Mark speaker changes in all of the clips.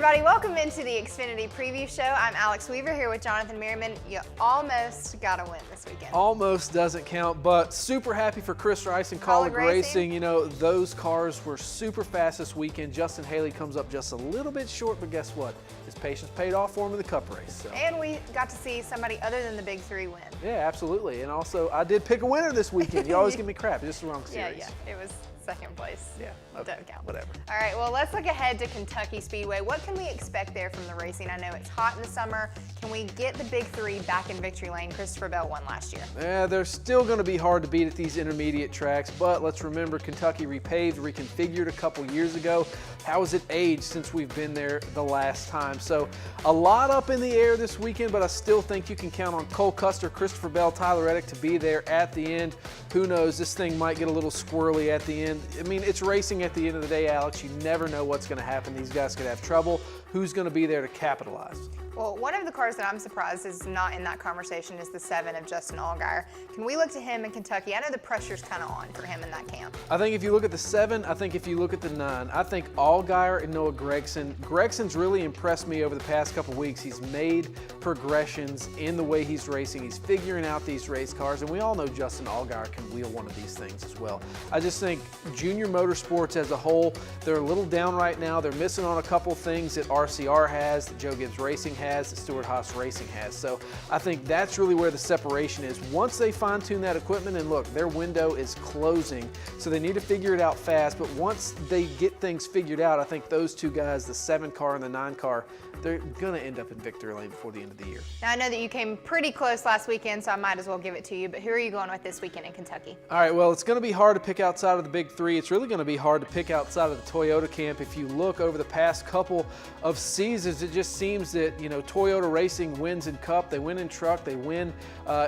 Speaker 1: everybody, welcome into the Xfinity Preview Show. I'm Alex Weaver here with Jonathan Merriman. You almost got a win this weekend.
Speaker 2: Almost doesn't count, but super happy for Chris Rice and Colleague Racing. You know, those cars were super fast this weekend. Justin Haley comes up just a little bit short, but guess what? His patience paid off for him in the Cup race. So.
Speaker 1: And we got to see somebody other than the Big Three win.
Speaker 2: Yeah, absolutely. And also, I did pick a winner this weekend. You always give me crap. It's just the wrong series.
Speaker 1: Yeah, it was second place.
Speaker 2: Yeah, okay,
Speaker 1: don't count.
Speaker 2: Whatever.
Speaker 1: All right, well, let's look ahead to Kentucky Speedway. What can we expect there from the racing? I know it's hot in the summer. Can we get the Big Three back in victory lane? Christopher Bell won last year.
Speaker 2: Yeah, they're still going to be hard to beat at these intermediate tracks, but let's remember Kentucky repaved, reconfigured a couple years ago. How has it aged since we've been there the last time? So a lot up in the air this weekend, but I still think you can count on Cole Custer, Christopher Bell, Tyler Reddick to be there at the end. Who knows, this thing might get a little squirrely at the end. I mean, it's racing at the end of the day, Alex. You never know what's going to happen. These guys could have trouble. Who's going to be there to capitalize?
Speaker 1: Well, one of the cars that I'm surprised is not in that conversation is the 7 of Justin Allgaier. Can we look to him in Kentucky? I know the pressure's kind of on for him in that camp.
Speaker 2: I think if you look at the 7, I think if you look at the 9, I think Allgaier and Noah Gregson's really impressed me over the past couple weeks. He's made progressions in the way he's racing. He's figuring out these race cars, and we all know Justin Allgaier can wheel one of these things as well. I just think junior motorsports as a whole, they're a little down right now. They're missing on a couple things that RCR has, that Joe Gibbs Racing has, that Stewart Haas Racing has. So I think that's really where the separation is. Once they fine-tune that equipment, and look, their window is closing, so they need to figure it out fast, but once they get things figured out, I think those two guys, the 7 car and the 9 car, they're going to end up in victory lane before the end of the year.
Speaker 1: Now, I know that you came pretty close last weekend, so I might as well give it to you, but who are you going with this weekend in Kentucky?
Speaker 2: All right, well, it's going to be hard to pick outside of the Big Three. It's really going to be hard to pick outside of the Toyota camp. If you look over the past couple of seasons, it just seems that, you know, Toyota Racing wins in Cup, they win in Truck, they win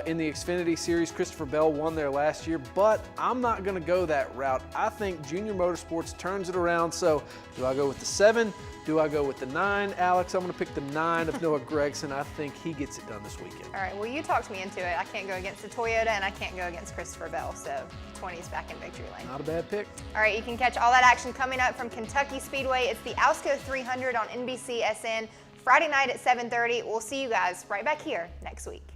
Speaker 2: in the Xfinity Series. Christopher Bell won there last year, but I'm not going to go that route. I think Junior Motorsports turns it around. So do I go with the 7? Do I go with the 9? Alex, I'm going to pick the 9 of Noah Gregson. I think he gets it done this weekend.
Speaker 1: All right, well, you talked me into it. I can't go against the Toyota, and I can't go against Christopher Bell, so 20's back in victory lane.
Speaker 2: Not a bad pick.
Speaker 1: All right, you can catch all that action coming up from Kentucky Speedway. It's the Ausco 300 on NBCSN Friday night at 7:30. We'll see you guys right back here next week.